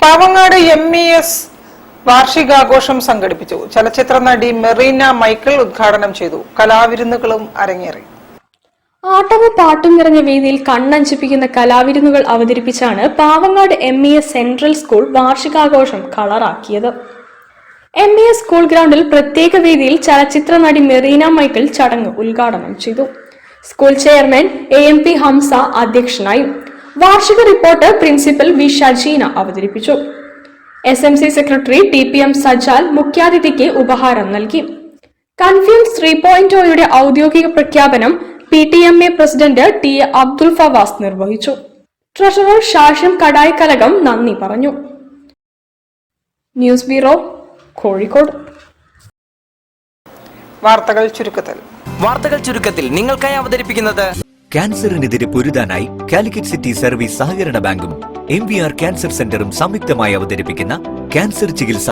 Pavangad MES വാർഷികാഘോഷം സംഘടിപ്പിച്ചു. ചലച്ചിത്ര നടി മെറീന മൈക്കിൾ ഉദ്ഘാടനം ചെയ്തു. കലാവിരുന്നുകളും അരങ്ങേറി. ആട്ടവും പാട്ടും നിറഞ്ഞ വേദിയിൽ കണ്ണഞ്ചിപ്പിക്കുന്ന കലാവിരുന്നുകൾ അവതരിപ്പിച്ചാണ് പാവങ്ങാട് MES സെൻട്രൽ സ്കൂൾ വാർഷികാഘോഷം കളറാക്കിയത്. MES സ്കൂൾ ഗ്രൗണ്ടിൽ പ്രത്യേക വേദിയിൽ ചലച്ചിത്ര നടി മെറീന മൈക്കിൾ ചടങ്ങ് ഉദ്ഘാടനം ചെയ്തു. സ്കൂൾ ചെയർമാൻ AMP ഹംസ അധ്യക്ഷനായി. വാർഷിക റിപ്പോർട്ട് പ്രിൻസിപ്പൽ വി ഷജീന അവതരിപ്പിച്ചു. SMC സെക്രട്ടറി TPM സജാൽ മുഖ്യാതിഥിക്ക് ഉപഹാരം നൽകി. കൺഫ്യൂൻസ് 3.0യുടെ ഔദ്യോഗിക പ്രഖ്യാപനം PTMA president TA Abdul Fawaz നിർവഹിച്ചു. ട്രഷറർ ഷാഷിം കടായിക്കലകം നന്ദി പറഞ്ഞു. News bureau, Kozhikode. വാർത്തകൾ ചുരുക്കത്തിൽ നിങ്ങൾക്കായി അവതരിപ്പിക്കുന്നത് ക്യാൻസറിനെതിരെ പൊരുതാനായി കാലിക്കറ്റ് സിറ്റി സർവീസ് സഹകരണ ബാങ്കും MVR ക്യാൻസർ സെന്ററും സംയുക്തമായി അവതരിപ്പിക്കുന്ന ക്യാൻസർ ചികിത്സ